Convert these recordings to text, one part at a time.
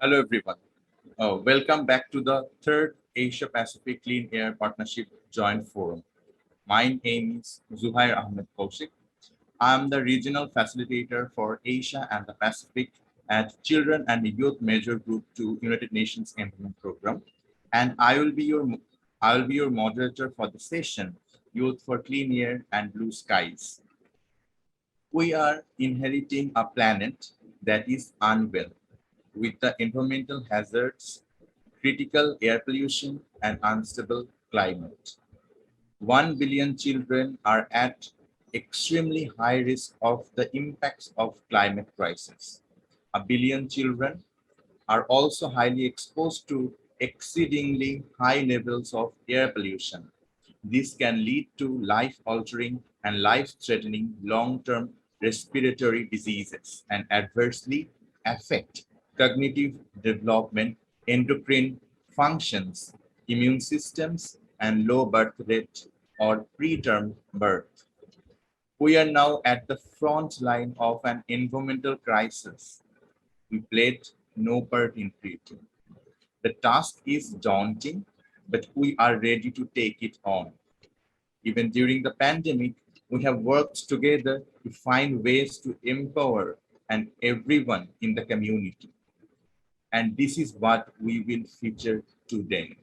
Hello, everyone. Welcome back to the third Asia Pacific Clean Air Partnership Joint Forum. My name is Zuhair Ahmed Kaushik. I'm the regional facilitator for Asia and the Pacific at Children and Youth Major Group to United Nations Environment Program, and I will be your moderator for the session, Youth for Clean Air and Blue Skies. We are inheriting a planet that is unwell with the environmental hazards, critical air pollution, and unstable climate. 1 billion children are at extremely high risk of the impacts of climate crisis. A billion children are also highly exposed to exceedingly high levels of air pollution. This can lead to life-altering and life-threatening long-term respiratory diseases and adversely affect cognitive development, endocrine functions, immune systems, and low birth rate or preterm birth. We are now at the front line of an environmental crisis. We played no part in creating. The task is daunting, but we are ready to take it on. Even during the pandemic, we have worked together to find ways to empower and everyone in the community. And this is what we will feature today.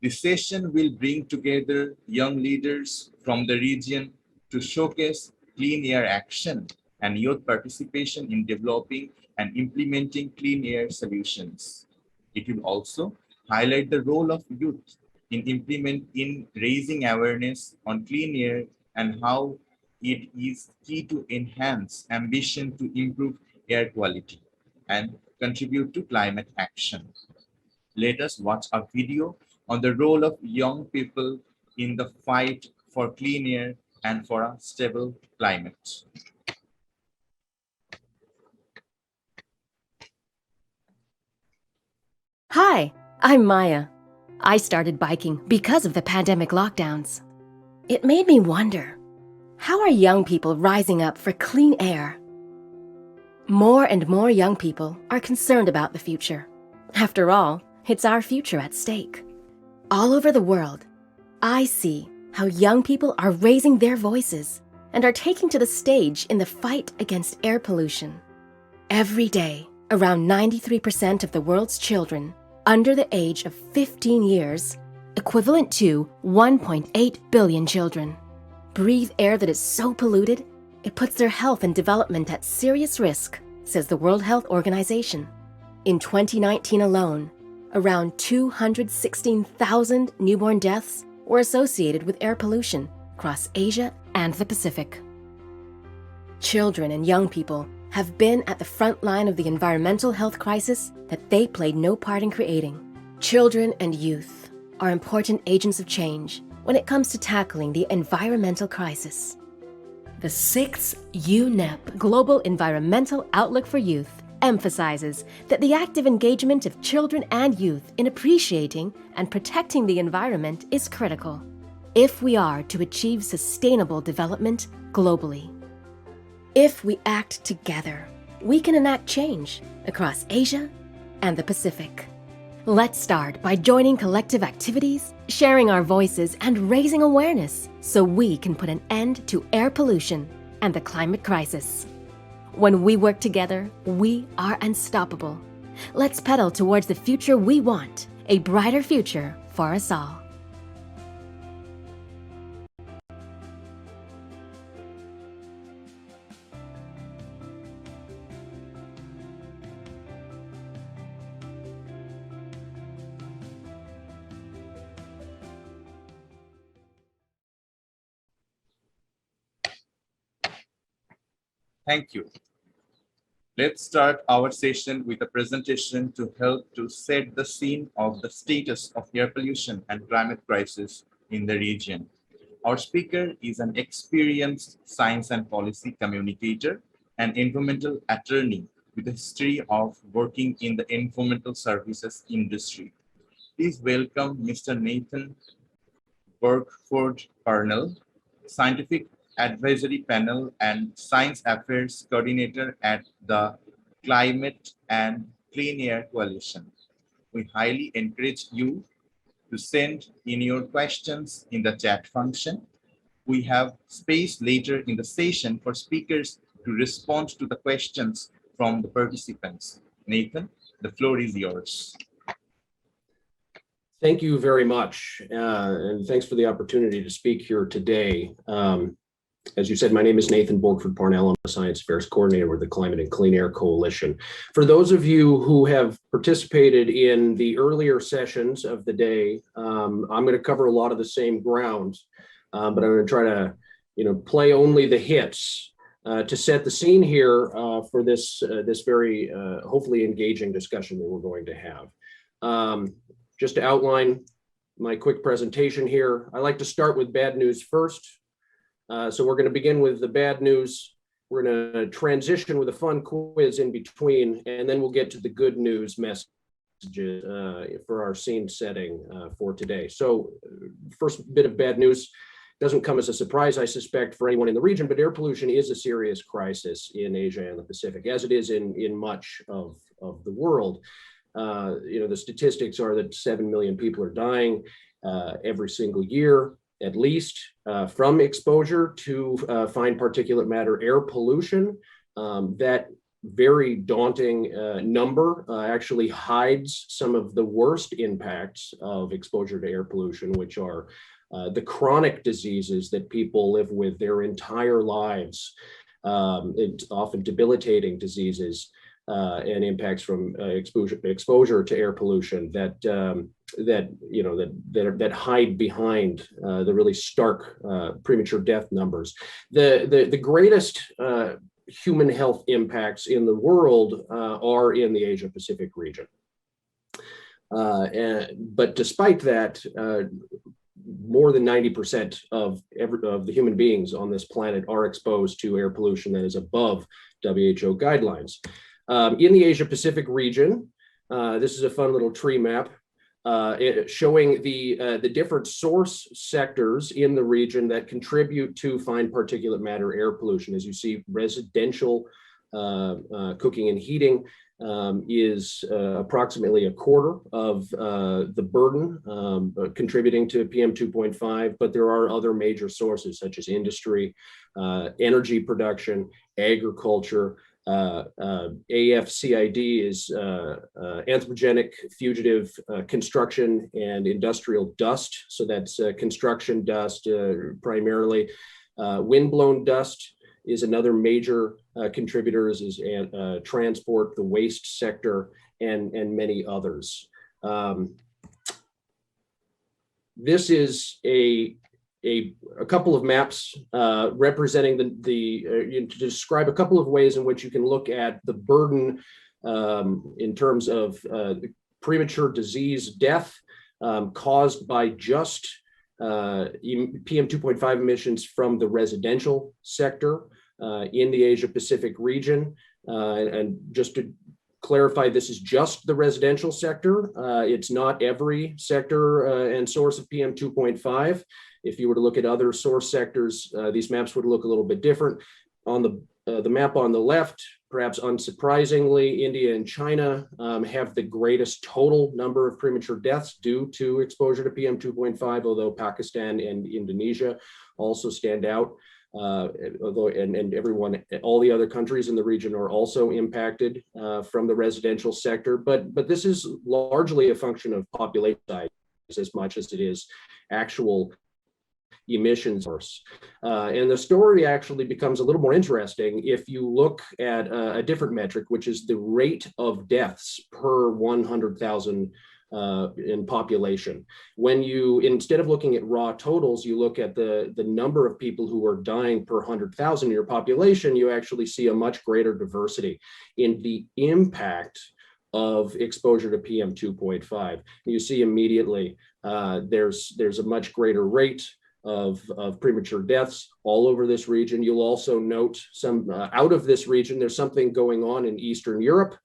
This session will bring together young leaders from the region to showcase clean air action and youth participation in developing and implementing clean air solutions. It will also highlight the role of youth in raising awareness on clean air and how it is key to enhance ambition to improve air quality and contribute to climate action. Let us watch a video on the role of young people in the fight for clean air and for a stable climate. Hi, I'm Maya. I started biking because of the pandemic lockdowns. It made me wonder, how are young people rising up for clean air? More and more young people are concerned about the future. After all, it's our future at stake. All over the world, I see how young people are raising their voices and are taking to the stage in the fight against air pollution. Every day, around 93% of the world's children under the age of 15 years, equivalent to 1.8 billion children, breathe air that is so polluted, it puts their health and development at serious risk, says the World Health Organization. In 2019 alone, around 216,000 newborn deaths were associated with air pollution across Asia and the Pacific. Children and young people have been at the front line of the environmental health crisis that they played no part in creating. Children and youth are important agents of change when it comes to tackling the environmental crisis. The sixth UNEP Global Environmental Outlook for Youth emphasizes that the active engagement of children and youth in appreciating and protecting the environment is critical if we are to achieve sustainable development globally. If we act together, we can enact change across Asia and the Pacific. Let's start by joining collective activities, sharing our voices, and raising awareness so we can put an end to air pollution and the climate crisis. When we work together, we are unstoppable. Let's pedal towards the future we want, a brighter future for us all. Thank you. Let's start our session with a presentation to help to set the scene of the status of air pollution and climate crisis in the region. Our speaker is an experienced science and policy communicator and environmental attorney with a history of working in the environmental services industry. Please welcome Mr. Nathan Burkford Purnell, Scientific Advisory Panel and Science Affairs Coordinator at the Climate and Clean Air Coalition. We highly encourage you to send in your questions in the chat function. We have space later in the session for speakers to respond to the questions from the participants. Nathan, the floor is yours. Thank you very much, and thanks for the opportunity to speak here today. As you said, my name is Nathan Borgford Parnell. I'm a Science Affairs Coordinator with the Climate and Clean Air Coalition. For those of you who have participated in the earlier sessions of the day, I'm going to cover a lot of the same ground, but I'm going to try to, play only the hits to set the scene here for this very hopefully engaging discussion that we're going to have. Just to outline my quick presentation here, I like to start with bad news first. So we're going to begin with the bad news. We're going to transition with a fun quiz in between, and then we'll get to the good news messages for our scene setting for today. So first bit of bad news doesn't come as a surprise, I suspect, for anyone in the region, but air pollution is a serious crisis in Asia and the Pacific, as it is in much of the world. The statistics are that 7 million people are dying every single year, at least, from exposure to fine particulate matter air pollution. That very daunting number actually hides some of the worst impacts of exposure to air pollution, which are the chronic diseases that people live with their entire lives, often debilitating diseases. And impacts from exposure to air pollution that hide behind the really stark premature death numbers. The greatest human health impacts in the world are in the Asia Pacific region. But despite that, more than 90% of the human beings on this planet are exposed to air pollution that is above WHO guidelines. In the Asia Pacific region, this is a fun little tree map showing the different source sectors in the region that contribute to fine particulate matter air pollution. As you see, residential cooking and heating is approximately a quarter of the burden contributing to PM 2.5, but there are other major sources such as industry, energy production, agriculture. AFCID is anthropogenic fugitive construction and industrial dust. So that's construction dust primarily. Windblown dust is another major contributor, is transport, the waste sector, and many others. This is a couple of maps representing to describe a couple of ways in which you can look at the burden in terms of premature disease death caused by just PM 2.5 emissions from the residential sector in the Asia Pacific region. And just to clarify, this is just the residential sector. It's not every sector and source of PM 2.5. If you were to look at other source sectors, these maps would look a little bit different. On the map on the left, perhaps unsurprisingly, India and China have the greatest total number of premature deaths due to exposure to PM 2.5, although Pakistan and Indonesia also stand out. All the other countries in the region are also impacted from the residential sector, but this is largely a function of population size as much as it is actual emissions. And the story actually becomes a little more interesting if you look at a different metric, which is the rate of deaths per 100,000 in population. When you, instead of looking at raw totals, you look at the number of people who are dying per 100,000 in your population, you actually see a much greater diversity in the impact of exposure to PM 2.5. You see immediately there's a much greater rate of premature deaths all over this region. You'll also note some out of this region, there's something going on in Eastern Europe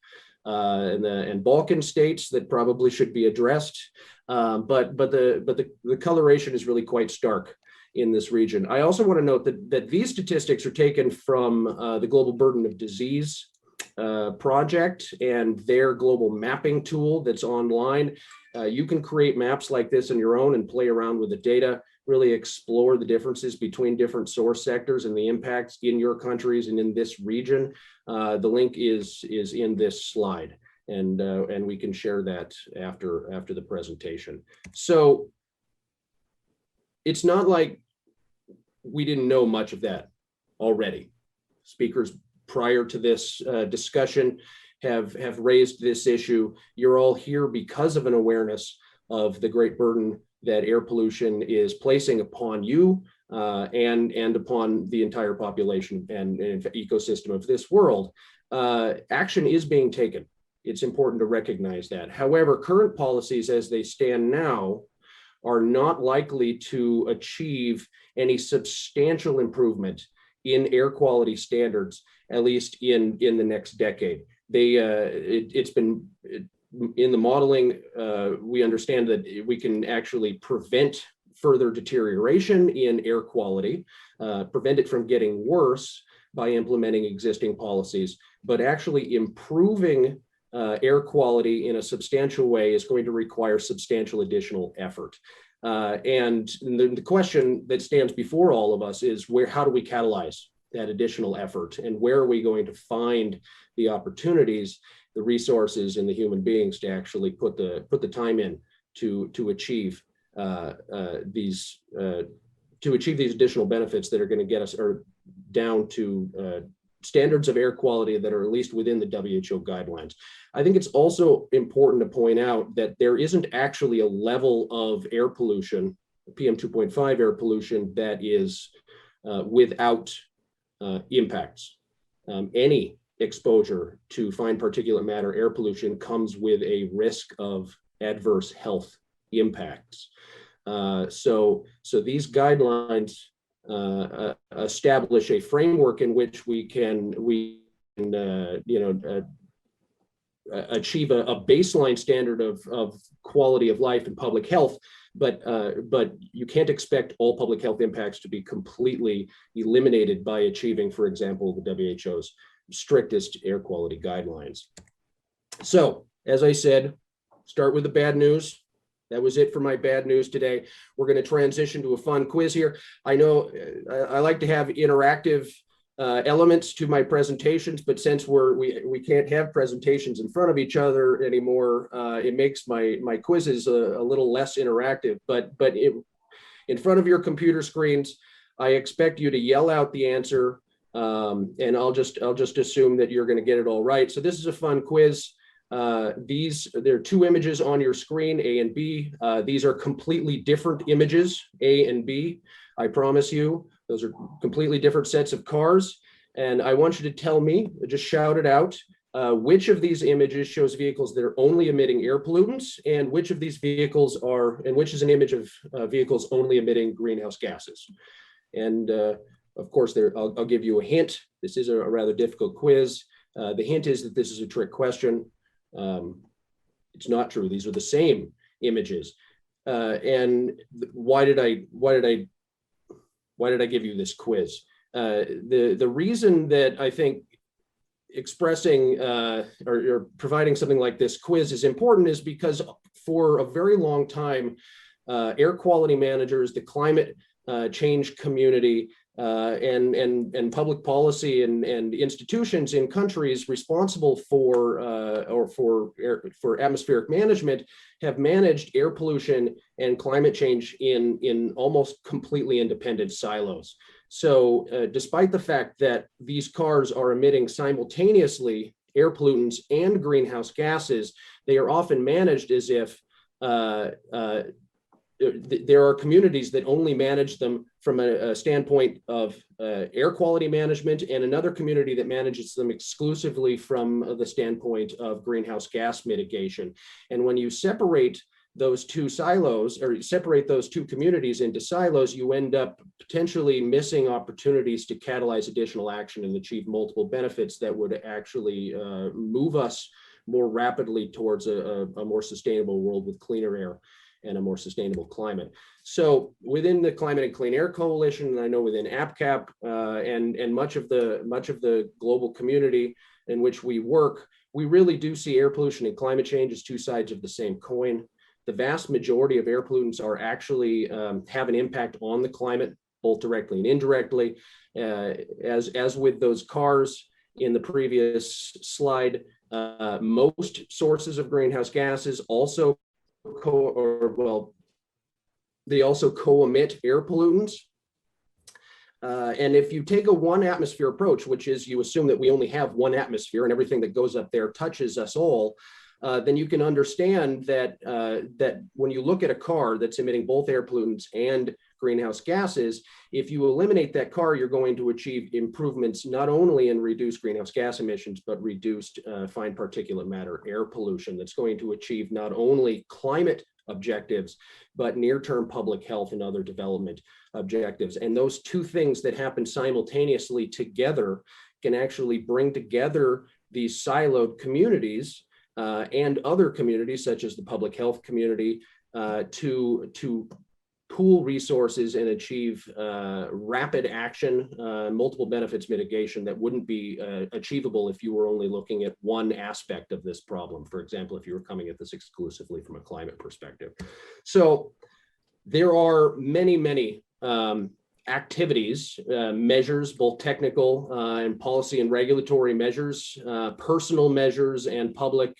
and Balkan states that probably should be addressed. But the coloration is really quite stark in this region. I also want to note that these statistics are taken from the Global Burden of Disease project and their global mapping tool that's online. You can create maps like this on your own and play around with the data, really explore the differences between different source sectors and the impacts in your countries and in this region. The link is in this slide, and we can share that after the presentation. So it's not like we didn't know much of that already. Speakers prior to this discussion have raised this issue. You're all here because of an awareness of the great burden that air pollution is placing upon you and upon the entire population and ecosystem of this world. Action is being taken. It's important to recognize that. However, current policies as they stand now are not likely to achieve any substantial improvement in air quality standards, at least in the next decade. It's been in the modeling, we understand that we can actually prevent further deterioration in air quality, prevent it from getting worse by implementing existing policies, but actually improving air quality in a substantial way is going to require substantial additional effort. And the question that stands before all of us is how do we catalyze that additional effort, and where are we going to find the opportunities, the resources, and the human beings to actually put the time in to achieve these additional benefits that are going to get us down to standards of air quality that are at least within the WHO guidelines. I think it's also important to point out that there isn't actually a level of air pollution, PM 2.5 air pollution, that is without impacts. Any exposure to fine particulate matter air pollution comes with a risk of adverse health impacts. So these guidelines establish a framework in which we can achieve a baseline standard of quality of life and public health, but you can't expect all public health impacts to be completely eliminated by achieving, for example, the WHO's strictest air quality guidelines. So, as I said, start with the bad news. That was it for my bad news today. We're going to transition to a fun quiz here. I know I like to have interactive elements to my presentations, but since we can't have presentations in front of each other anymore, it makes my quizzes a little less interactive. But in front of your computer screens, I expect you to yell out the answer, and I'll just assume that you're going to get it all right. So this is a fun quiz. There are two images on your screen, A and B. These are completely different images, A and B. I promise you, those are completely different sets of cars. And I want you to tell me, just shout it out, which of these images shows vehicles that are only emitting air pollutants, and which of these vehicles which is an image of vehicles only emitting greenhouse gases. And of course, I'll give you a hint. This is a rather difficult quiz. The hint is that this is a trick question. It's not true. These are the same images. And why did I give you this quiz? The reason that I think expressing or providing something like this quiz is important is because for a very long time, air quality managers, the climate change community, and public policy and institutions in countries responsible for atmospheric management have managed air pollution and climate change in almost completely independent silos. So despite the fact that these cars are emitting simultaneously air pollutants and greenhouse gases, they are often managed as if there are communities that only manage them from a standpoint of air quality management, and another community that manages them exclusively from the standpoint of greenhouse gas mitigation. And when you separate those two silos, or separate those two communities into silos, you end up potentially missing opportunities to catalyze additional action and achieve multiple benefits that would actually move us more rapidly towards a more sustainable world with cleaner air and a more sustainable climate. So within the Climate and Clean Air Coalition, and I know within APCAP and much of the global community, in which we work, we really do see air pollution and climate change as two sides of the same coin. The vast majority of air pollutants are actually have an impact on the climate, both directly and indirectly. As with those cars in the previous slide, most sources of greenhouse gases also they also co-emit air pollutants. And if you take a one atmosphere approach, which is you assume that we only have one atmosphere and everything that goes up there touches us all, then you can understand that that when you look at a car that's emitting both air pollutants and greenhouse gases, if you eliminate that car, you're going to achieve improvements not only in reduced greenhouse gas emissions, but reduced fine particulate matter air pollution that's going to achieve not only climate objectives, but near-term public health and other development objectives. And those two things that happen simultaneously together can actually bring together these siloed communities and other communities, such as the public health community, to pool resources and achieve rapid action, multiple benefits mitigation that wouldn't be achievable if you were only looking at one aspect of this problem. For example, if you were coming at this exclusively from a climate perspective. So there are many activities, measures, both technical and policy and regulatory measures, personal measures and public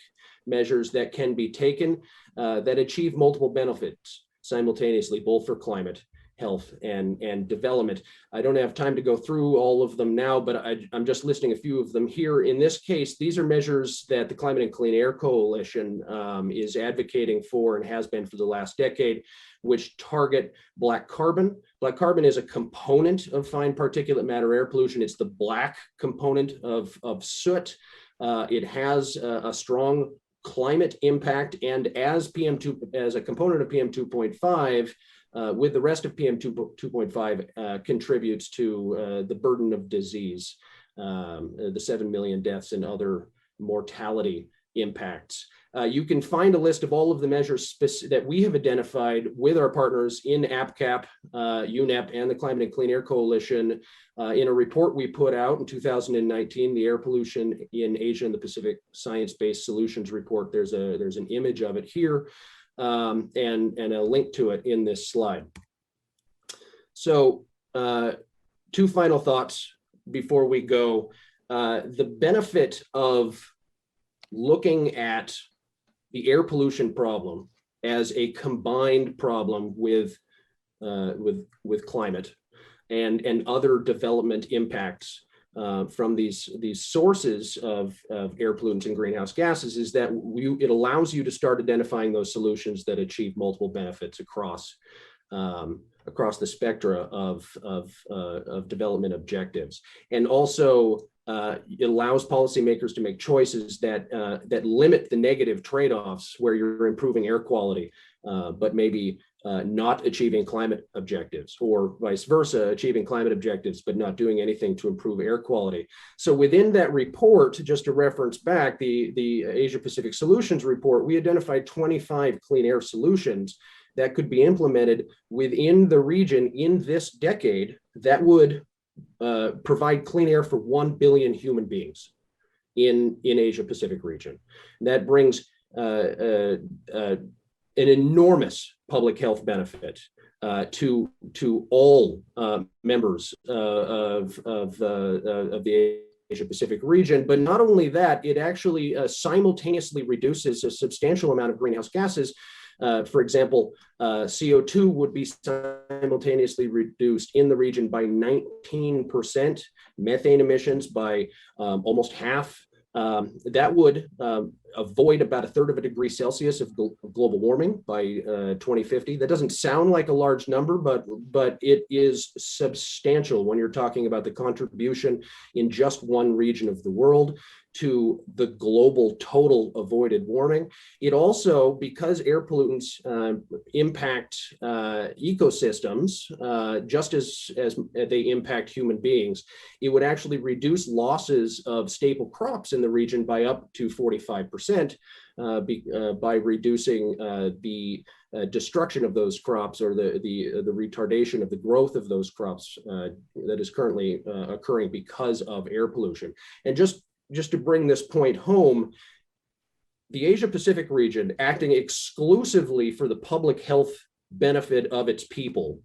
measures that can be taken that achieve multiple benefits simultaneously, both for climate, health, and development. I don't have time to go through all of them now, but I'm just listing a few of them here. In this case, these are measures that the Climate and Clean Air Coalition is advocating for and has been for the last decade, which target black carbon. Black carbon is a component of fine particulate matter air pollution. It's the black component of soot. It has a strong climate impact, and as a component of PM 2.5, with the rest of PM 2.5, contributes to the burden of disease, the 7 million deaths and other mortality impacts. You can find a list of all of the measures that we have identified with our partners in APCAP, UNEP, and the Climate and Clean Air Coalition in a report we put out in 2019, the Air Pollution in Asia and the Pacific Science-Based Solutions Report. There's an image of it here and a link to it in this slide. So two final thoughts before we go. The benefit of looking at the air pollution problem as a combined problem with climate and other development impacts from these sources of air pollutants and greenhouse gases is that it allows you to start identifying those solutions that achieve multiple benefits across the spectra of development objectives, and also it allows policymakers to make choices that limit the negative trade-offs where you're improving air quality, but maybe not achieving climate objectives, or vice versa, achieving climate objectives, but not doing anything to improve air quality. So within that report, just to reference back, the Asia Pacific Solutions Report, we identified 25 clean air solutions that could be implemented within the region in this decade that would provide clean air for 1 billion human beings in Asia Pacific region. And that brings an enormous public health benefit to all members of the Asia Pacific region. But not only that, it actually simultaneously reduces a substantial amount of greenhouse gases. For example, CO2 would be simultaneously reduced in the region by 19%, methane emissions by almost half. That would avoid about 1/3 of a degree Celsius of global warming by 2050. That doesn't sound like a large number, but it is substantial when you're talking about the contribution in just one region of the world to the global total avoided warming. It also, because air pollutants impact ecosystems just as they impact human beings, it would actually reduce losses of staple crops in the region by up to 45% by reducing the destruction of those crops, or the retardation of the growth of those crops that is currently occurring because of air pollution. And just just to bring this point home, the Asia Pacific region, acting exclusively for the public health benefit of its people,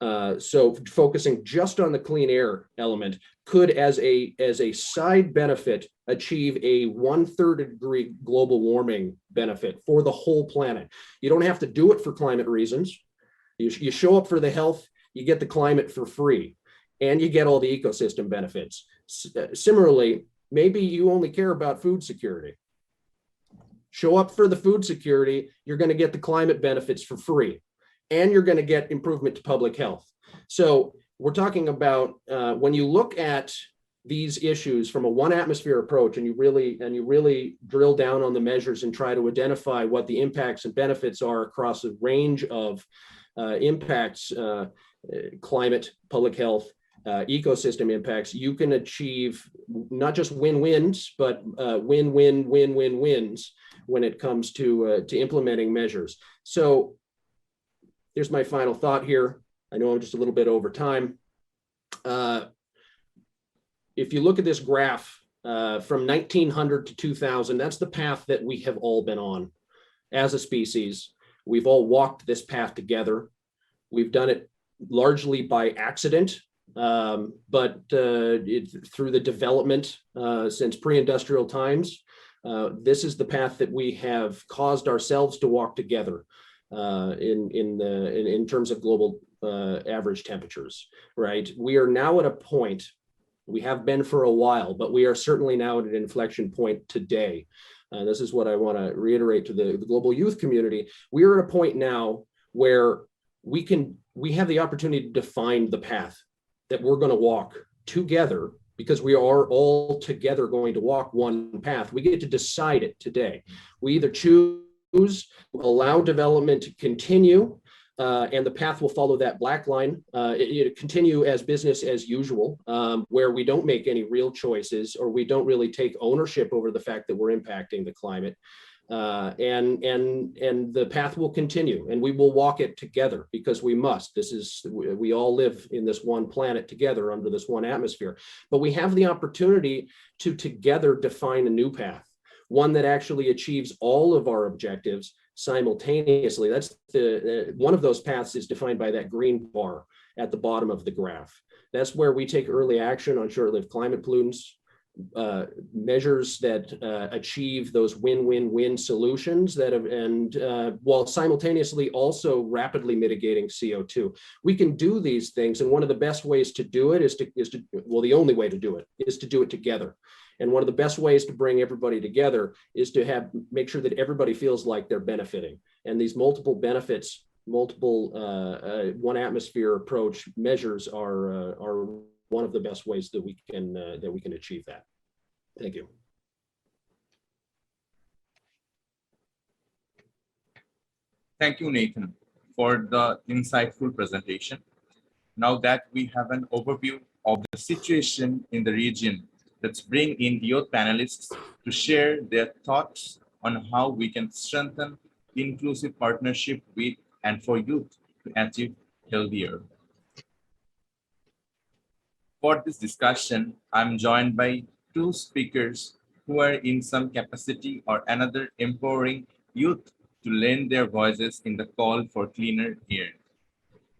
so focusing just on the clean air element, could, as a side benefit, achieve a 1/3 degree global warming benefit for the whole planet. You don't have to do it for climate reasons. You show up for the health, you get the climate for free, and you get all the ecosystem benefits. Similarly, maybe you only care about food security. Show up for the food security, you're going to get the climate benefits for free, and you're going to get improvement to public health. So we're talking about when you look at these issues from a one atmosphere approach, and you really drill down on the measures and try to identify what the impacts and benefits are across a range of impacts, climate, public health, ecosystem impacts, you can achieve not just win-wins, but win-win-win-win-wins when it comes to implementing measures. So here's my final thought here. I know I'm just a little bit over time. If you look at this graph from 1900 to 2000, that's the path that we have all been on as a species. We've all walked this path together. We've done it largely by accident, but through the development since pre-industrial times. This is the path that we have caused ourselves to walk together in terms of global average temperatures, right? We are now at a point, we have been for a while, but we are certainly now at an inflection point today. This is what I want to reiterate to the global youth community. We are at a point now where we have the opportunity to define the path that we're going to walk together, because we are all together going to walk one path. We get to decide it today. We either choose, allow development to continue, and the path will follow that black line, continue as business as usual, where we don't make any real choices, or we don't really take ownership over the fact that we're impacting the climate. And the path will continue, and we will walk it together, because we must. We all live in this one planet together under this one atmosphere, but we have the opportunity to together define a new path, one that actually achieves all of our objectives simultaneously. That's one of those paths is defined by that green bar at the bottom of the graph. That's where we take early action on short-lived climate pollutants, measures that achieve those win-win-win solutions while simultaneously also rapidly mitigating CO2. We can do these things, and one of the best ways to do it the only way to do it is to do it together. And one of the best ways to bring everybody together is to make sure that everybody feels like they're benefiting. And these multiple benefits, one atmosphere approach measures are one of the best ways that we can achieve that. Thank you. Thank you, Nathan, for the insightful presentation. Now that we have an overview of the situation in the region, let's bring in youth panelists to share their thoughts on how we can strengthen inclusive partnership with and for youth to achieve healthier. For this discussion, I'm joined by two speakers who are in some capacity or another empowering youth to lend their voices in the call for cleaner air.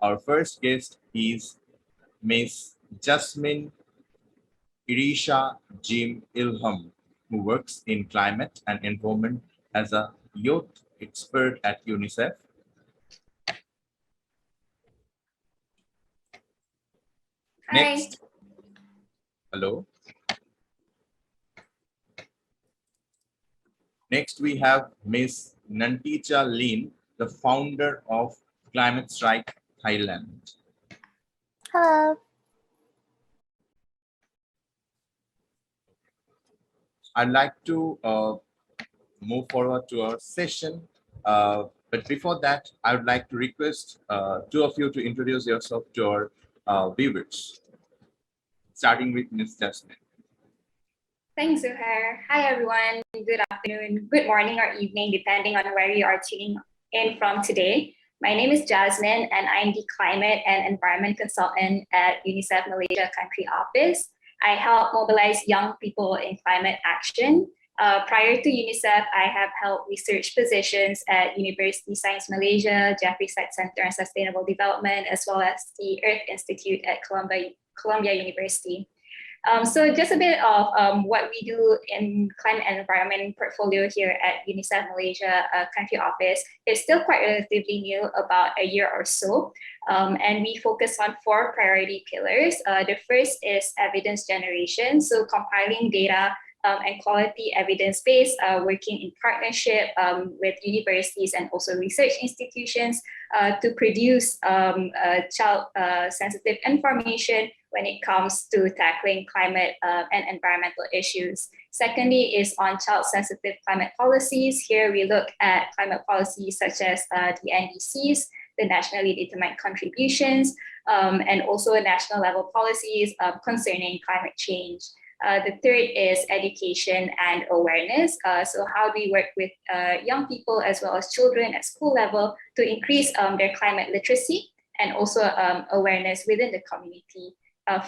Our first guest is Ms. Jasmine Irisha Jim Ilham, who works in climate and environment as a youth expert at UNICEF. Hi. Next, hello. Next, we have Ms. Nanticha Lin, the founder of Climate Strike Thailand. Hello. I'd like to move forward to our session. But before that, I would like to request two of you to introduce yourself to our viewers, starting with Ms. Jasmine. Thanks, Zuhair. Hi, everyone. Good afternoon, good morning, or evening, depending on where you are tuning in from today. My name is Jasmine, and I'm the Climate and Environment Consultant at UNICEF Malaysia Country Office. I help mobilize young people in climate action. Prior to UNICEF, I have held research positions at University Science Malaysia, Jeffrey Sachs Center on Sustainable Development, as well as the Earth Institute at Columbia University. So just a bit of what we do in climate and environment portfolio here at UNICEF Malaysia country office is still quite relatively new, about a year or so. And we focus on 4 priority pillars. The first is evidence generation, so compiling data and quality evidence base, working in partnership with universities and also research institutions to produce child-sensitive information when it comes to tackling climate and environmental issues. Secondly is on child-sensitive climate policies. Here we look at climate policies such as the NDCs, the nationally determined contributions, and also national level policies concerning climate change. The third is education and awareness. So how do we work with young people as well as children at school level to increase their climate literacy and also awareness within the community.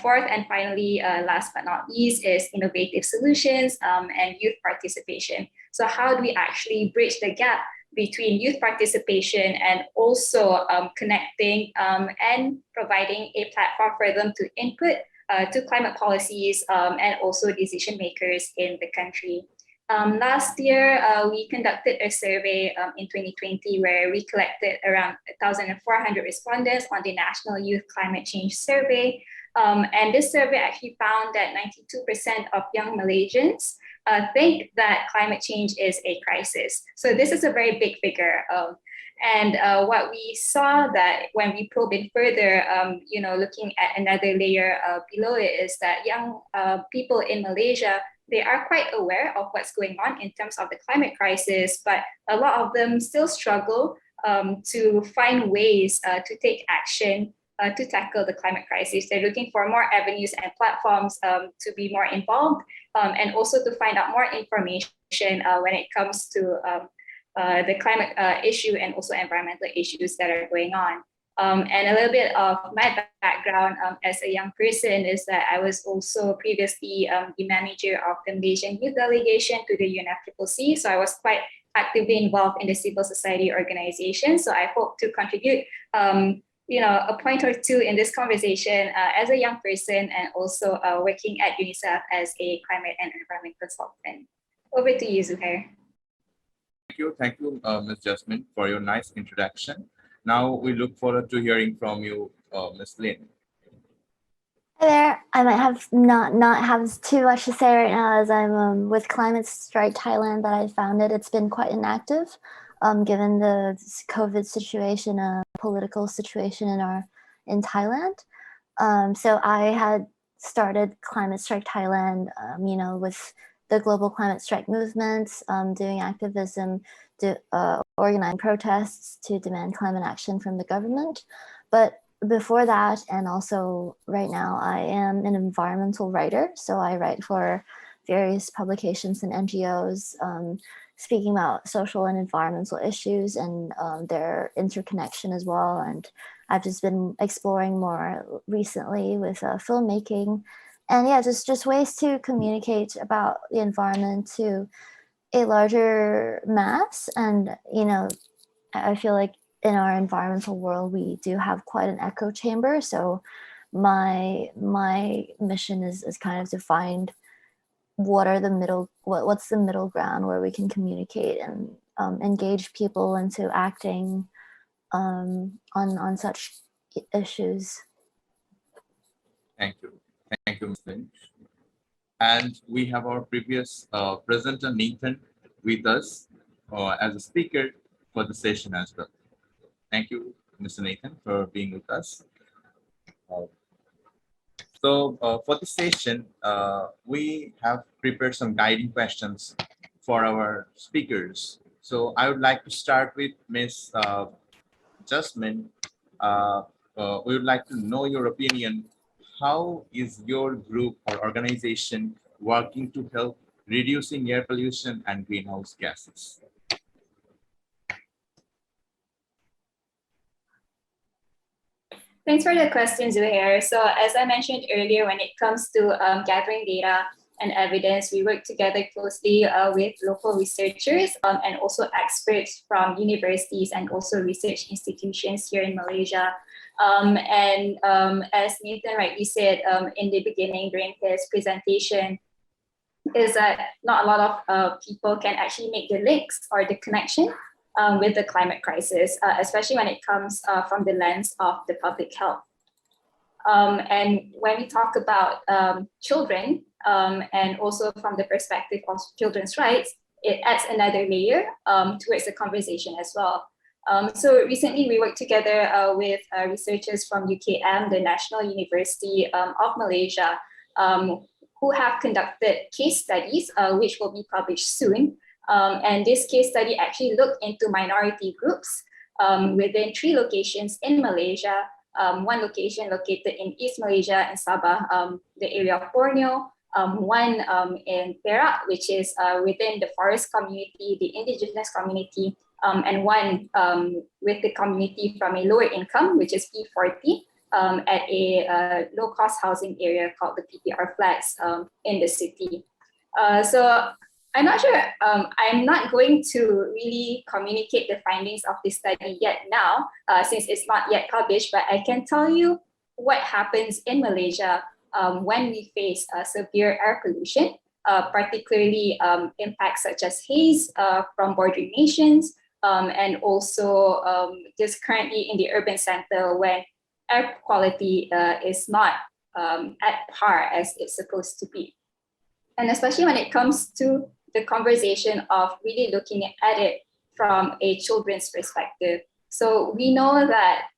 Fourth and finally, last but not least, is innovative solutions and youth participation. So how do we actually bridge the gap between youth participation and also connecting and providing a platform for them to input to climate policies and also decision makers in the country. Last year, we conducted a survey in 2020 where we collected around 1,400 respondents on the National Youth Climate Change Survey. And this survey actually found that 92% of young Malaysians think that climate change is a crisis. So this is a very big figure. And what we saw that when we probe it further, looking at another layer below it, is that young people in Malaysia, they are quite aware of what's going on in terms of the climate crisis, but a lot of them still struggle to find ways to take action to tackle the climate crisis. They're looking for more avenues and platforms to be more involved and also to find out more information when it comes to the climate issue and also environmental issues that are going on. And a little bit of my background as a young person is that I was also previously the manager of the Malaysian Youth Delegation to the UNFCCC. So I was quite actively involved in the civil society organization. So I hope to contribute a point or two in this conversation as a young person and also working at UNICEF as a climate and environment consultant. Over to you, Zuhair. Thank you, Ms. Jasmine, for your nice introduction. Now we look forward to hearing from you, Ms. Lynn. Hi there. I might have not have too much to say right now as I'm with Climate Strike Thailand that I founded. It's been quite inactive given the COVID situation, political situation in Thailand. So I had started Climate Strike Thailand, with the global climate strike movements, doing activism, organizing protests to demand climate action from the government. But before that, and also right now, I am an environmental writer. So I write for various publications and NGOs, speaking about social and environmental issues and their interconnection as well. And I've just been exploring more recently with filmmaking. And yeah, just ways to communicate about the environment to a larger mass. And, I feel like in our environmental world, we do have quite an echo chamber. So my mission is kind of to find what's the middle ground where we can communicate and engage people into acting on such issues. Thank you, Ms. Lynn. And we have our previous presenter, Nathan, with us as a speaker for the session as well. Thank you, Mr. Nathan, for being with us. So for the session, we have prepared some guiding questions for our speakers. So I would like to start with Ms. Jasmine. We would like to know your opinion. How is your group or organization working to help reducing air pollution and greenhouse gases? Thanks for the question, Zuhair. So as I mentioned earlier, when it comes to gathering data and evidence, we work together closely with local researchers and also experts from universities and also research institutions here in Malaysia. As Nathan rightly said in the beginning during his presentation, is that not a lot of people can actually make the links or the connection with the climate crisis, especially when it comes from the lens of the public health. And when we talk about children, and also from the perspective of children's rights, it adds another layer towards the conversation as well. So recently we worked together with researchers from UKM, the National University of Malaysia, who have conducted case studies, which will be published soon. And this case study actually looked into minority groups within 3 locations in Malaysia. One location located in East Malaysia and Sabah, the area of Borneo, one in Perak, which is within the forest community, the indigenous community, and one with the community from a lower income, which is P40, at a low-cost housing area called the PPR flats in the city. So I'm not sure, I'm not going to really communicate the findings of this study yet now, since it's not yet published, but I can tell you what happens in Malaysia when we face severe air pollution, particularly impacts such as haze from bordering nations, and also just currently in the urban center when air quality is not at par as it's supposed to be. And especially when it comes to the conversation of really looking at it from a children's perspective. So we know that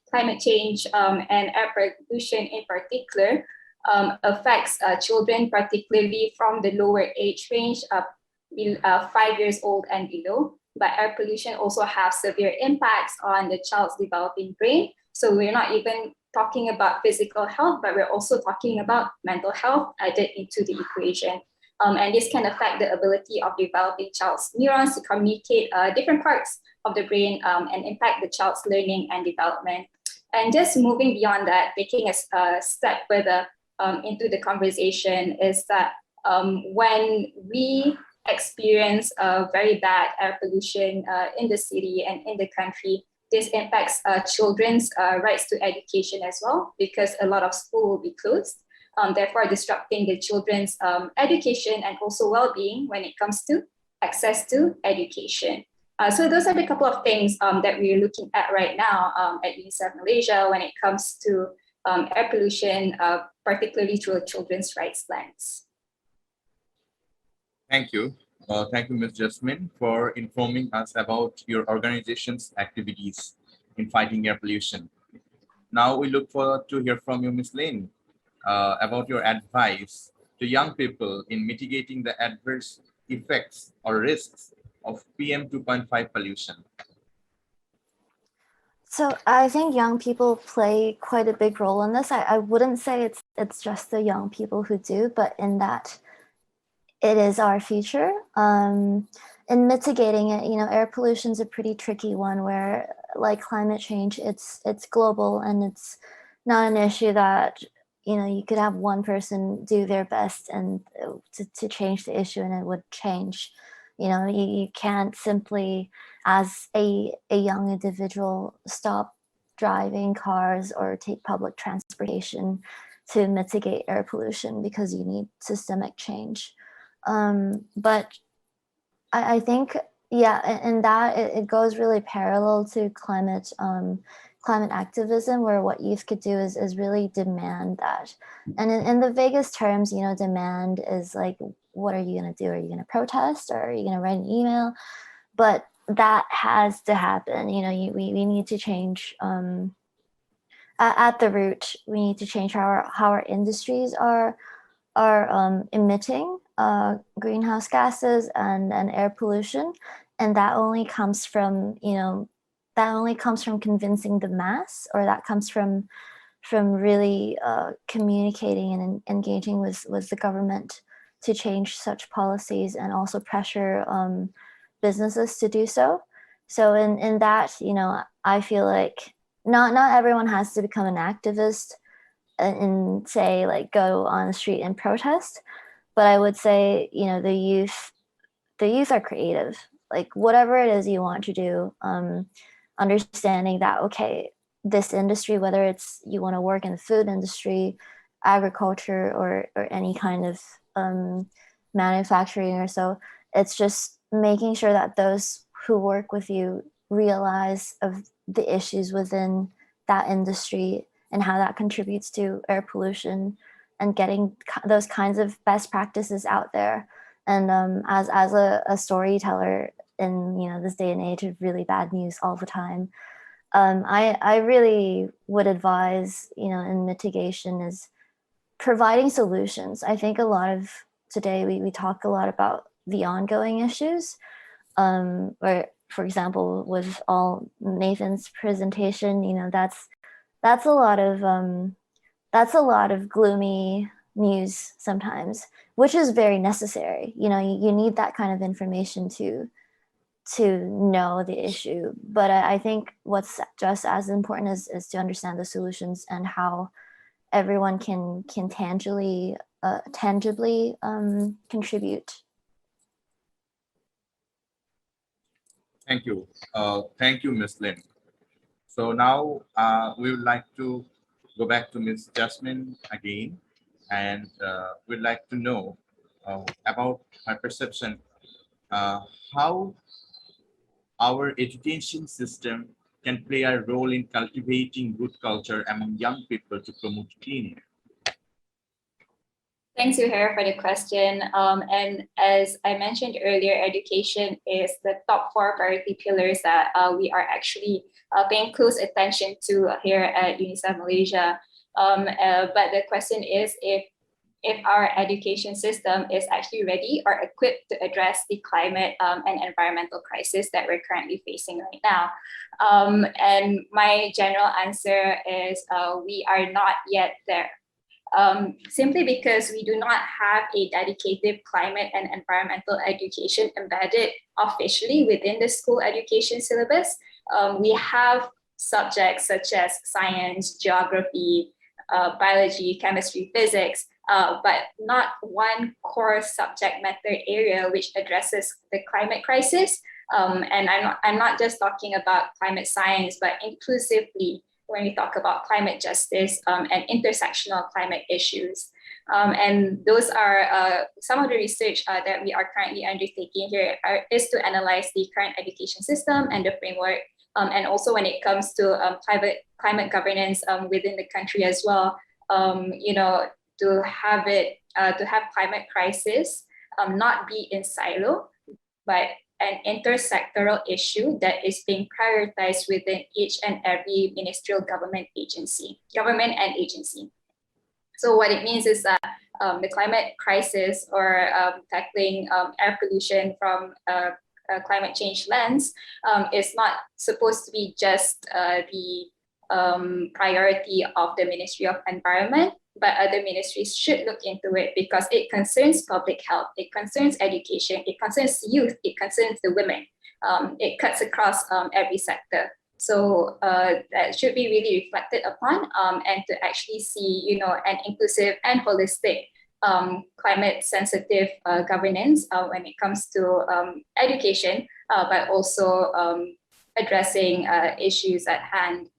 climate change and air pollution in particular affects children, particularly from the lower age range, 5 years old and below. But air pollution also has severe impacts on the child's developing brain. So we're not even talking about physical health, but we're also talking about mental health added into the equation. And this can affect the ability of developing child's neurons to communicate different parts of the brain and impact the child's learning and development. And just moving beyond that, taking a step further into the conversation is that when we experience very bad air pollution in the city and in the country, this impacts children's rights to education as well, because a lot of school will be closed, therefore disrupting the children's education and also well-being when it comes to access to education. So those are the couple of things that we're looking at right now at UNICEF Malaysia when it comes to air pollution, particularly through a children's rights lens. Thank you. Thank you, Ms. Jasmine, for informing us about your organization's activities in fighting air pollution. Now we look forward to hear from you, Ms. Lane, about your advice to young people in mitigating the adverse effects or risks of PM 2.5 pollution. So I think young people play quite a big role in this. I wouldn't say it's just the young people who do, but in that it is our future. In mitigating it, air pollution is a pretty tricky one where, like climate change, it's global and it's not an issue that you could have one person do their best and to change the issue and it would change. You can't simply, as a young individual, stop driving cars or take public transportation to mitigate air pollution because you need systemic change. But I think, and that it goes really parallel to climate activism, where what youth could do is really demand that. And in the vaguest terms, demand is like, what are you going to do? Are you going to protest, or are you going to write an email? But that has to happen. We need to change at the root. We need to change how our industries are emitting greenhouse gases and air pollution, and that only comes from convincing the mass, or that comes from really communicating and engaging with the government to change such policies, and also pressure businesses to do so. So in that, I feel like not everyone has to become an activist and say like go on the street and protest, but I would say, you know, the youth are creative. Like whatever it is you want to do, understanding that okay, this industry, whether it's you want to work in the food industry, agriculture, or any kind of manufacturing or so, it's just making sure that those who work with you realize of the issues within that industry and how that contributes to air pollution, and getting those kinds of best practices out there. And as a storyteller in, you know, this day and age of really bad news all the time, I really would advise, you know, in mitigation is providing solutions. I think a lot of today we talk a lot about the ongoing issues, or for example with all Nathan's presentation, you know, that's a lot of that's a lot of gloomy news sometimes, which is very necessary. You know, you need that kind of information to know the issue. But I think what's just as important is to understand the solutions and how everyone can tangibly contribute. Thank you, Ms. Lin. So now we would like to go back to Ms. Jasmine again, and we'd like to know about her perception, uh, how our education system can play a role in cultivating good culture among young people to promote clean air. Thanks, Zuhair, for the question. And as I mentioned earlier, education is the top 4 priority pillars that we are actually paying close attention to here at UNICEF Malaysia. But the question is if our education system is actually ready or equipped to address the climate and environmental crisis that we're currently facing right now. And my general answer is we are not yet there. Simply because we do not have a dedicated climate and environmental education embedded officially within the school education syllabus. We have subjects such as science, geography, biology, chemistry, physics, but not one core subject matter area which addresses the climate crisis. And I'm not just talking about climate science, but inclusively when we talk about climate justice and intersectional climate issues. And those are some of the research that we are currently undertaking here is to analyze the current education system and the framework. And also when it comes to climate governance within the country as well, you know, to have climate crisis not be in silo, but an intersectoral issue that is being prioritized within each and every ministerial government and agency. So what it means is that the climate crisis or tackling air pollution from a climate change lens is not supposed to be just the priority of the Ministry of Environment, but other ministries should look into it because it concerns public health, it concerns education, it concerns youth, it concerns the women. It cuts across every sector. So that should be really reflected upon and to actually see, you know, an inclusive and holistic climate sensitive governance when it comes to education, but also addressing issues at hand.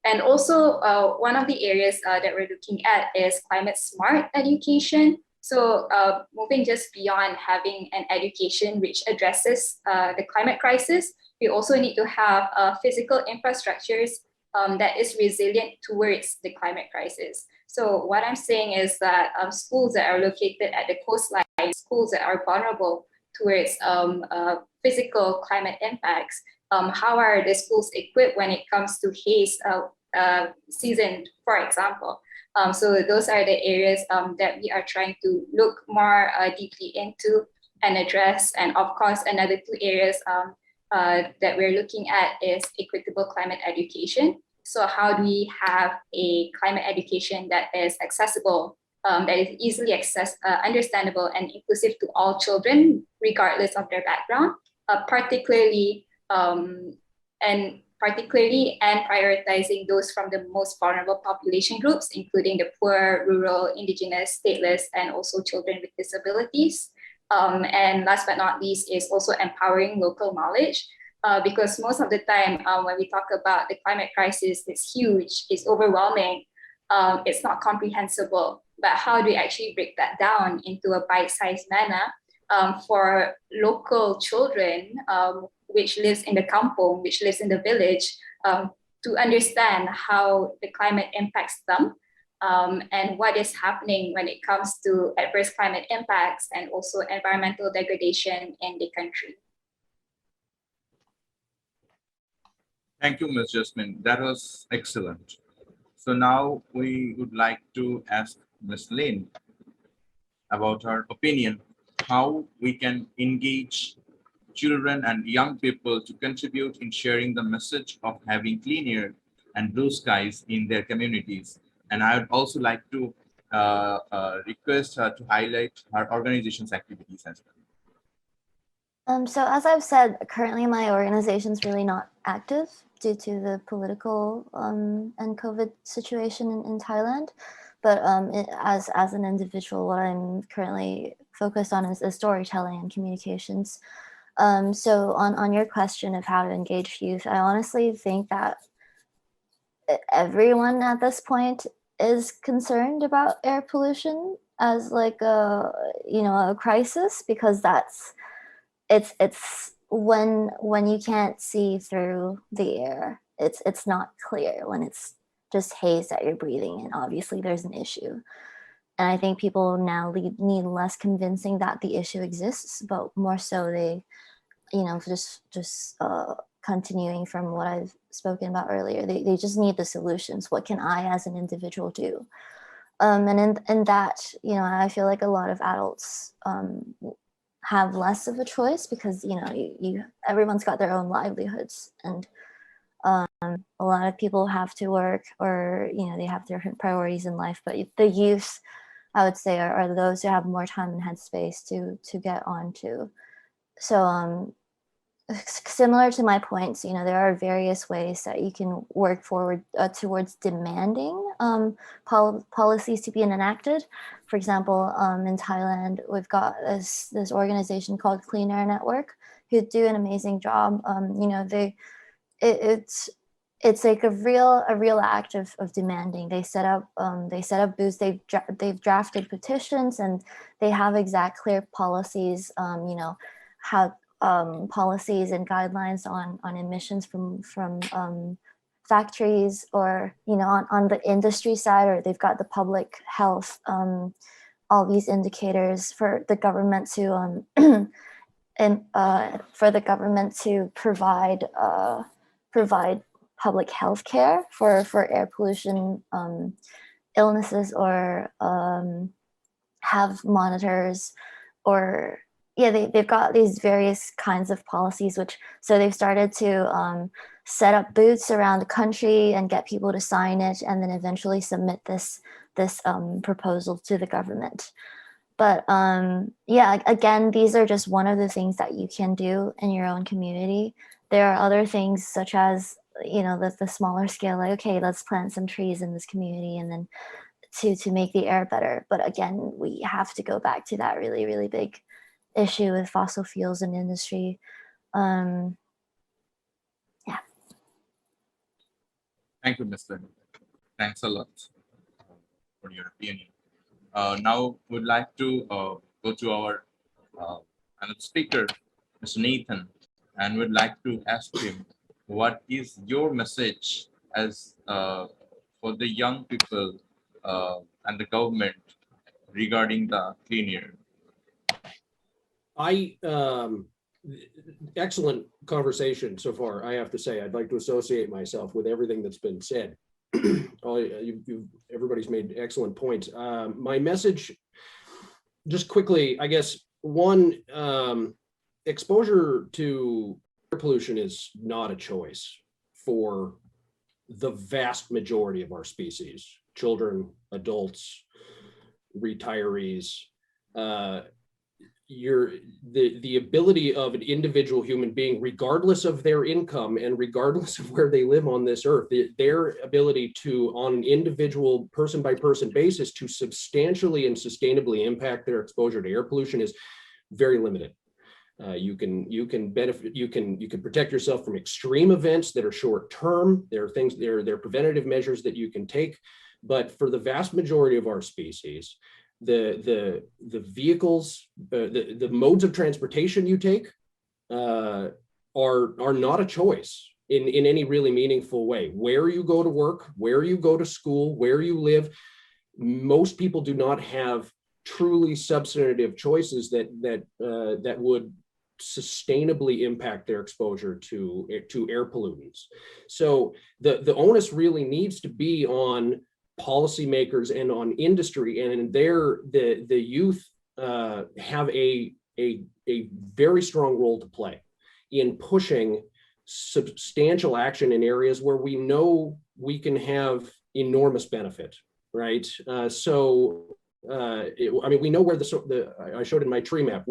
And also, one of the areas that we're looking at is climate smart education. So moving just beyond having an education which addresses the climate crisis, we also need to have physical infrastructures that is resilient towards the climate crisis. So what I'm saying is that schools that are located at the coastline, schools that are vulnerable towards physical climate impacts, how are the schools equipped when it comes to haze season, for example? So those are the areas that we are trying to look more deeply into and address. And of course, another 2 areas that we're looking at is equitable climate education. So how do we have a climate education that is accessible, that is easily understandable and inclusive to all children, regardless of their background, particularly particularly, and prioritizing those from the most vulnerable population groups, including the poor, rural, indigenous, stateless, and also children with disabilities. And last but not least is also empowering local knowledge, because most of the time when we talk about the climate crisis, it's huge, it's overwhelming, it's not comprehensible. But how do we actually break that down into a bite-sized manner for local children, which lives in the kampong, which lives in the village, to understand how the climate impacts them, and what is happening when it comes to adverse climate impacts and also environmental degradation in the country. Thank you, Ms. Jasmine. That was excellent. So now we would like to ask Ms. Lynn about her opinion, how we can engage children and young people to contribute in sharing the message of having clean air and blue skies in their communities. And I would also like to request her to highlight her organization's activities as well. So as I've said, currently my organization's really not active due to the political and COVID situation in Thailand. But as an individual, what I'm currently focused on is storytelling and communications. So on your question of how to engage youth, I honestly think that everyone at this point is concerned about air pollution as like a crisis, because it's when you can't see through the air, it's not clear. When it's just haze that you're breathing in, obviously there's an issue. And I think people now need less convincing that the issue exists, but more so they, just continuing from what I've spoken about earlier, they just need the solutions. What can I as an individual do? And in that, I feel like a lot of adults have less of a choice, because everyone's got their own livelihoods, and a lot of people have to work, or they have different priorities in life. But the youth, I would say, are those who have more time and headspace to get onto. So similar to my points, there are various ways that you can work forward towards demanding policies to be enacted. For example, in Thailand, we've got this organization called Clean Air Network, who do an amazing job. It's like a real act of demanding. They set up booths. They've drafted petitions, and they have exact clear policies. How policies and guidelines on emissions from factories, or on the industry side, or they've got the public health, all these indicators for the government to provide public health care for air pollution illnesses, or have monitors, or they've got these various kinds of policies, so they've started to set up booths around the country and get people to sign it, and then eventually submit this proposal to the government. But again, these are just one of the things that you can do in your own community. There are other things, such as the smaller scale, like, okay, let's plant some trees in this community, and then to make the air better. But again, we have to go back to that really, really big issue with fossil fuels and industry. Thank you, Mr. Thanks a lot for your opinion. Now we'd like to go to our another speaker, Mr. Nathan, and we'd like to ask him, what is your message as for the young people and the government regarding the clean air? Excellent conversation so far, I have to say. I'd like to associate myself with everything that's been said. Everybody's made excellent points. My message, just quickly, I guess, one, exposure to air pollution is not a choice for the vast majority of our species: children, adults, retirees. the ability of an individual human being, regardless of their income and regardless of where they live on this earth, their ability to, on an individual person by person basis, to substantially and sustainably impact their exposure to air pollution is very limited. You can benefit, you can protect yourself from extreme events that are short term. There are preventative measures that you can take, but for the vast majority of our species, the vehicles, the modes of transportation you take are not a choice in any really meaningful way. Where you go to work, where you go to school, where you live, most people do not have truly substantive choices that would sustainably impact their exposure to air pollutants. So the onus really needs to be on policymakers and on industry, and the youth have a very strong role to play in pushing substantial action in areas where we know we can have enormous benefit, right? I mean, we know where I showed in my tree map,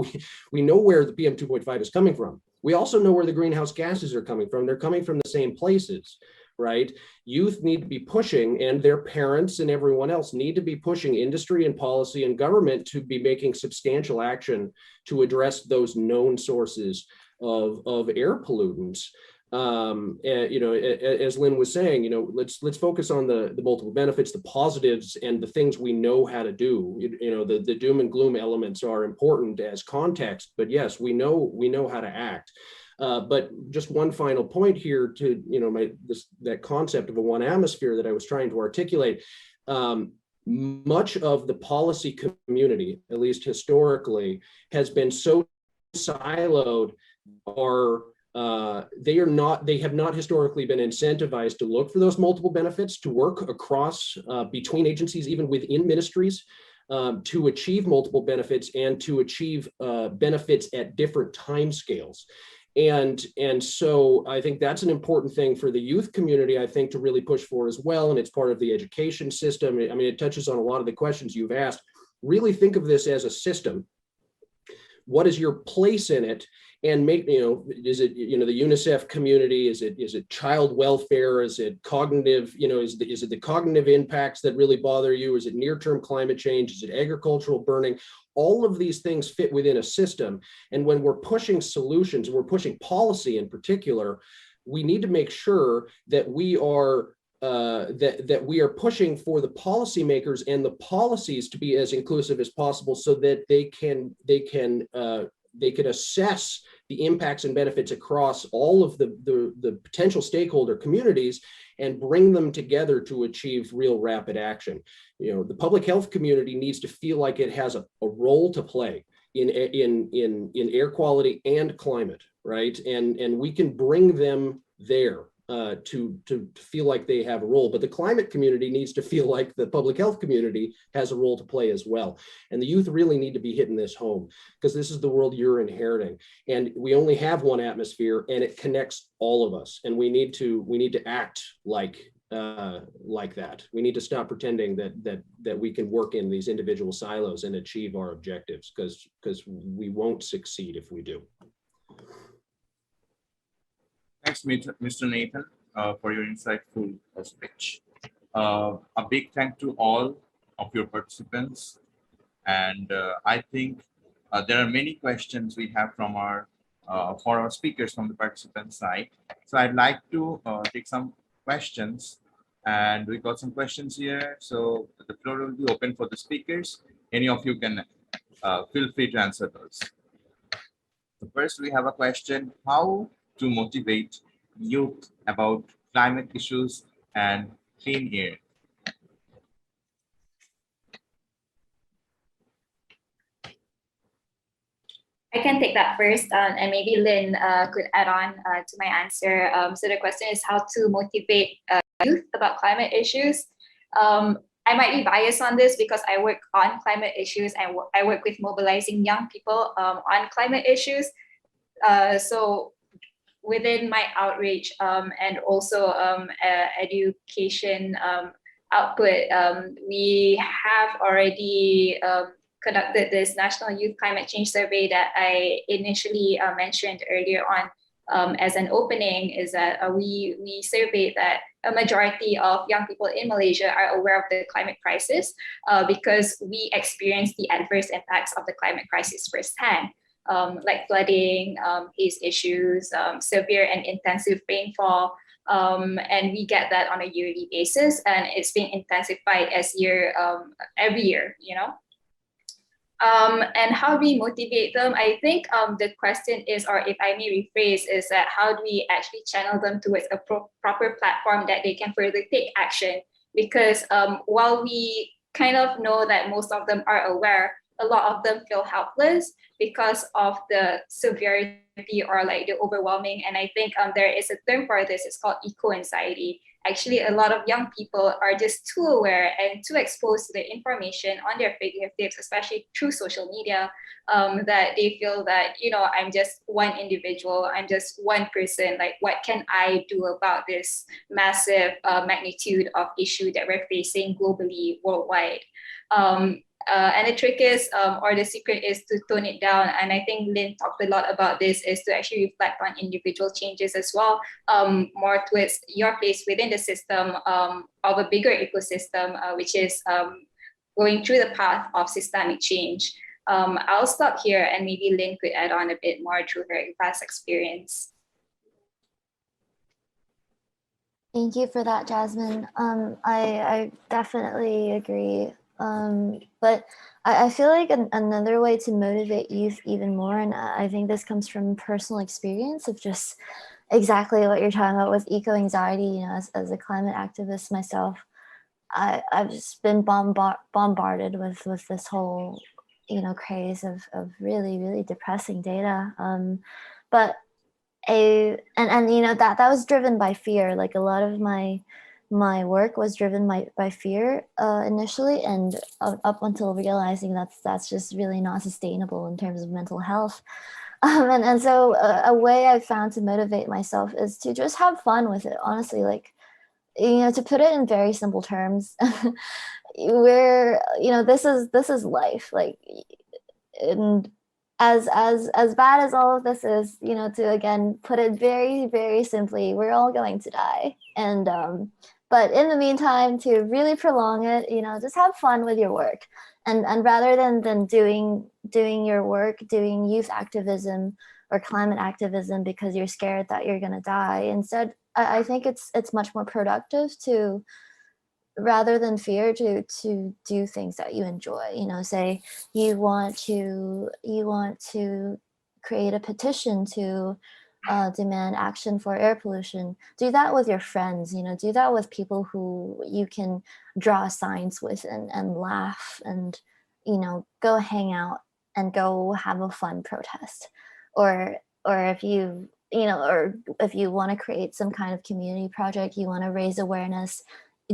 we know where the PM 2.5 is coming from. We also know where the greenhouse gases are coming from. They're coming from the same places, right? Youth need to be pushing, and their parents and everyone else need to be pushing industry and policy and government to be making substantial action to address those known sources of air pollutants. And, as Lynn was saying, let's focus on the multiple benefits, the positives, and the things we know how to do. The doom and gloom elements are important as context, but yes, we know how to act. But just one final point here to, that concept of a one atmosphere that I was trying to articulate. Much of the policy community, at least historically, has been so siloed, they have not historically been incentivized to look for those multiple benefits, to work across between agencies, even within ministries, to achieve multiple benefits and to achieve benefits at different timescales. And so I think that's an important thing for the youth community, I think, to really push for as well. And it's part of the education system. I mean, it touches on a lot of the questions you've asked. Really think of this as a system. What is your place in it? And make, is it, the UNICEF community? Is it child welfare? Is it cognitive, is it the cognitive impacts that really bother you? Is it near-term climate change? Is it agricultural burning? All of these things fit within a system. And when we're pushing solutions, we're pushing policy in particular, we need to make sure that we are that we are pushing for the policymakers and the policies to be as inclusive as possible, so that they can assess the impacts and benefits across all of the potential stakeholder communities and bring them together to achieve real rapid action. The public health community needs to feel like it has a role to play in air quality and climate, right? And we can bring them there to feel like they have a role. But the climate community needs to feel like the public health community has a role to play as well. And the youth really need to be hitting this home, because this is the world you're inheriting. And we only have one atmosphere, and it connects all of us. And we need to act like that. We need to stop pretending that we can work in these individual silos and achieve our objectives, because we won't succeed if we do. Thanks, Mr. Nathan, for your insightful speech. A big thank to all of your participants. And I think there are many questions we have from for our speakers from the participant side. So I'd like to take some questions, and we got some questions here. So the floor will be open for the speakers. Any of you can feel free to answer those. So first, we have a question: how to motivate youth about climate issues and clean air? I can take that first, and maybe Lynn could add on to my answer. So the question is how to motivate youth about climate issues. I might be biased on this because I work on climate issues and I work with mobilizing young people on climate issues. So within my outreach and also education output, we have already conducted this National Youth Climate Change Survey that I initially mentioned earlier on as an opening, is that we surveyed that a majority of young people in Malaysia are aware of the climate crisis because we experience the adverse impacts of the climate crisis firsthand, like flooding, haze issues, severe and intensive rainfall. And we get that on a yearly basis, and it's being intensified every year, you know. And how do we motivate them? I think the question is, or if I may rephrase, is that how do we actually channel them towards a proper platform that they can further take action? Because while we kind of know that most of them are aware, a lot of them feel helpless because of the severity or like the overwhelming. And I think there is a term for this, it's called eco-anxiety. Actually, a lot of young people are just too aware and too exposed to the information on their fingertips, especially through social media, that they feel that, you know, I'm just one individual, I'm just one person, like what can I do about this massive magnitude of issue that we're facing globally, worldwide? And the trick is, or the secret is to tone it down. And I think Lynn talked a lot about this, is to actually reflect on individual changes as well, more towards your place within the system of a bigger ecosystem, which is going through the path of systemic change. I'll stop here and maybe Lynn could add on a bit more through her past experience. Thank you for that, Jasmine. I definitely agree. But I feel like another way to motivate youth even more, and I think this comes from personal experience of just exactly what you're talking about with eco-anxiety. You know, as a climate activist myself, I've just been bombarded with this whole, you know, craze of really, really depressing data. But you know, that was driven by fear. Like a lot of my work was driven by fear initially, and up until realizing that's just really not sustainable in terms of mental health. And so a way I've found to motivate myself is to just have fun with it, honestly. Like, you know, to put it in very simple terms, where, you know, this is life. Like, and as bad as all of this is, you know, to again put it very, very simply, we're all going to die. And but in the meantime, to really prolong it, you know, just have fun with your work. And rather than doing your work, doing youth activism or climate activism because you're scared that you're going to die, instead, I think it's much more productive to, rather than fear, to do things that you enjoy. You know, say you want to create a petition to demand action for air pollution. Do that with your friends. You know, do that with people who you can draw signs with and laugh, and, you know, go hang out and go have a fun protest. Or if you know, or if you want to create some kind of community project, you want to raise awareness,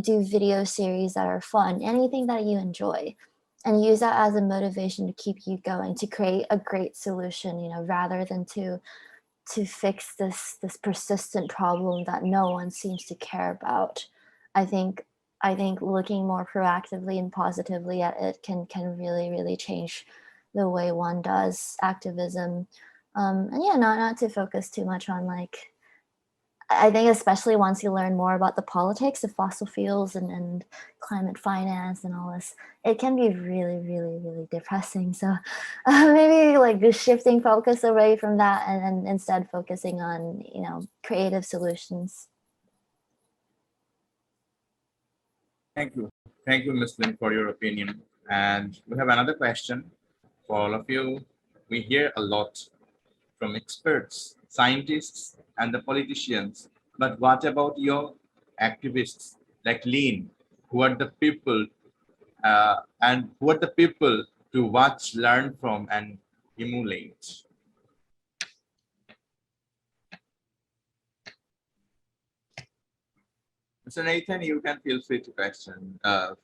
do video series that are fun, anything that you enjoy, and use that as a motivation to keep you going, to create a great solution, you know, rather than to fix this persistent problem that no one seems to care about. I think looking more proactively and positively at it can really, really change the way one does activism. And yeah, not to focus too much on, like, I think especially once you learn more about the politics of fossil fuels and climate finance and all this, it can be really, really, really depressing. So maybe like just shifting focus away from that and instead focusing on, you know, creative solutions. Thank you, Ms. Lin, for your opinion. And we have another question for all of you. We hear a lot from experts, scientists, and the politicians. But what about your activists like Lean, who are the people to watch, learn from, and emulate? Mr. Nathan, you can feel free to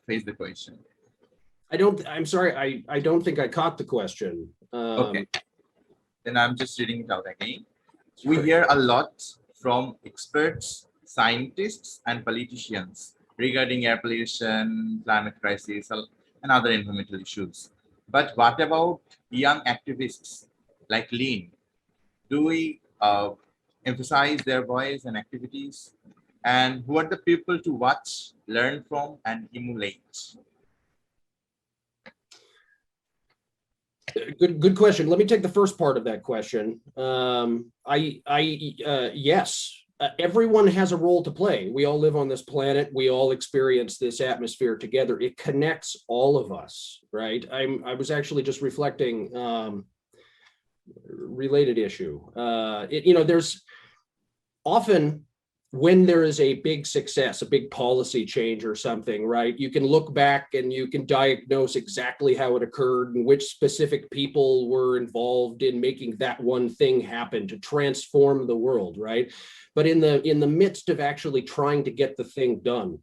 face the question. I'm sorry, I don't think I caught the question. Okay. Then I'm just reading it out again. We hear a lot from experts, scientists, and politicians regarding air pollution, climate crisis, and other environmental issues. But what about young activists like Lean? Do we emphasize their voice and activities? And who are the people to watch, learn from, and emulate? Good question. Let me take the first part of that question. Yes, everyone has a role to play. We all live on this planet. We all experience this atmosphere together. It connects all of us, right? I was actually just reflecting, related issue. There's often, when there is a big success, a big policy change or something, right, you can look back and you can diagnose exactly how it occurred and which specific people were involved in making that one thing happen to transform the world, right? But in the midst of actually trying to get the thing done,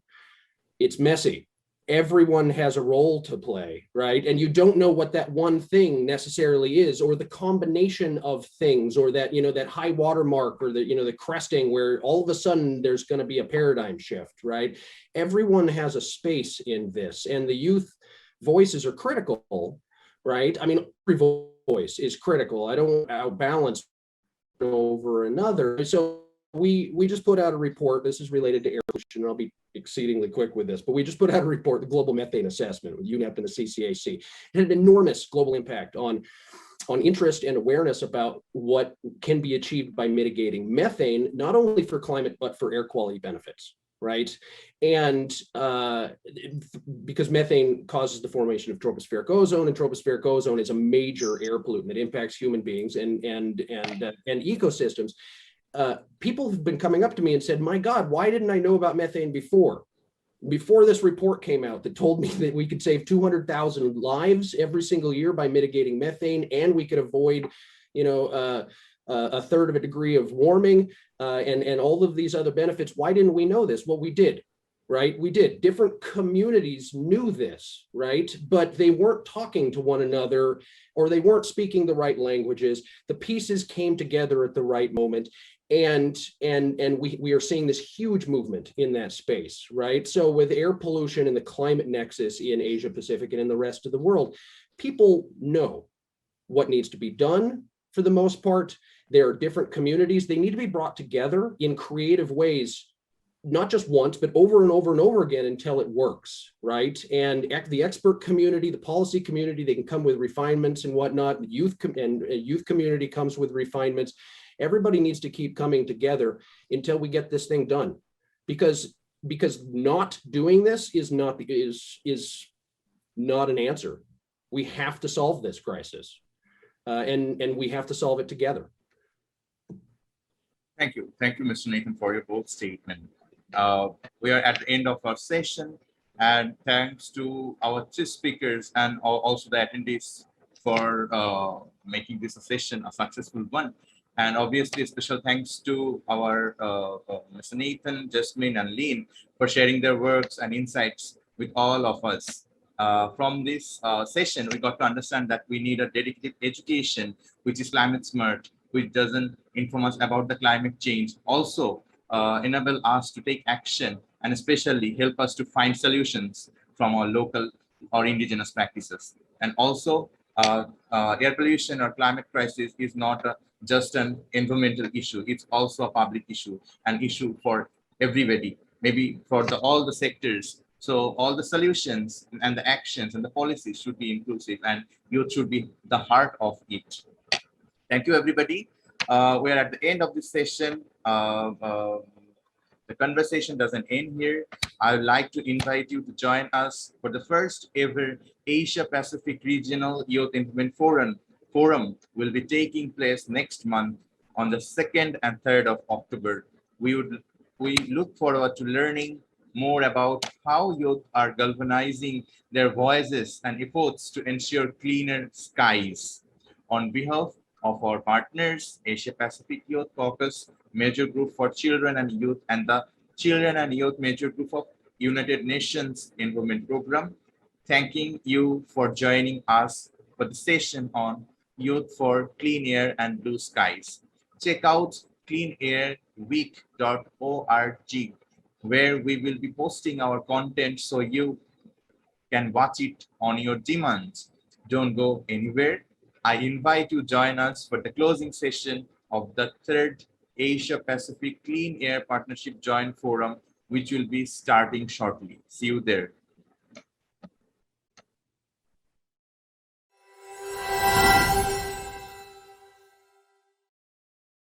it's messy. Everyone has a role to play, right? And you don't know what that one thing necessarily is, or the combination of things, or that, that high watermark, or the cresting where all of a sudden there's going to be a paradigm shift, right? Everyone has a space in this, and the youth voices are critical, right? I mean, every voice is critical. I don't outbalance over another. So we just put out a report. This is related to air pollution. I'll be exceedingly quick with this, but we just put out a report, the Global Methane Assessment with UNEP and the CCAC. It had an enormous global impact on interest and awareness about what can be achieved by mitigating methane, not only for climate, but for air quality benefits, right? And because methane causes the formation of tropospheric ozone, and tropospheric ozone is a major air pollutant that impacts human beings and ecosystems. People have been coming up to me and said, my God, why didn't I know about methane before this report came out that told me that we could save 200,000 lives every single year by mitigating methane, and we could avoid, a third of a degree of warming, and all of these other benefits. Why didn't we know this? Well, we did, right? We did. Different communities knew this, right? But they weren't talking to one another, or they weren't speaking the right languages. The pieces came together at the right moment. And we are seeing this huge movement in that space, right? So with air pollution and the climate nexus in Asia Pacific and in the rest of the world, people know what needs to be done for the most part. There are different communities. They need to be brought together in creative ways, not just once, but over and over and over again until it works, right? And the expert community, the policy community, they can come with refinements and whatnot. The youth community comes with refinements. Everybody needs to keep coming together until we get this thing done, because not doing this is not an answer. We have to solve this crisis, and we have to solve it together. Thank you, Mr. Nathan, for your bold statement. We are at the end of our session, and thanks to our two speakers and also the attendees for making this session a successful one. And obviously, special thanks to our Mr. Nathan, Jasmine, and Lean for sharing their works and insights with all of us. From this session, we got to understand that we need a dedicated education, which is climate smart, which doesn't inform us about the climate change. Also, enable us to take action, and especially help us to find solutions from our local or indigenous practices. And also, air pollution or climate crisis is not just an environmental issue. It's also a public issue, an issue for everybody, maybe for all the sectors. So all the solutions and the actions and the policies should be inclusive, and youth should be the heart of it. Thank you, everybody. We're at the end of this session. The conversation doesn't end here. I would like to invite you to join us for the first ever Asia Pacific Regional Youth Implement Forum will be taking place next month on the 2nd and 3rd of October. We look forward to learning more about how youth are galvanizing their voices and efforts to ensure cleaner skies. On behalf of our partners, Asia Pacific Youth Caucus, Major Group for Children and Youth, and the Children and Youth Major Group of United Nations Environment Program, thanking you for joining us for the session on Youth for Clean Air and Blue Skies. Check out cleanairweek.org, where we will be posting our content so you can watch it on your demand. Don't go anywhere. I invite you to join us for the closing session of the third Asia Pacific Clean Air Partnership Joint Forum, which will be starting shortly. See you there.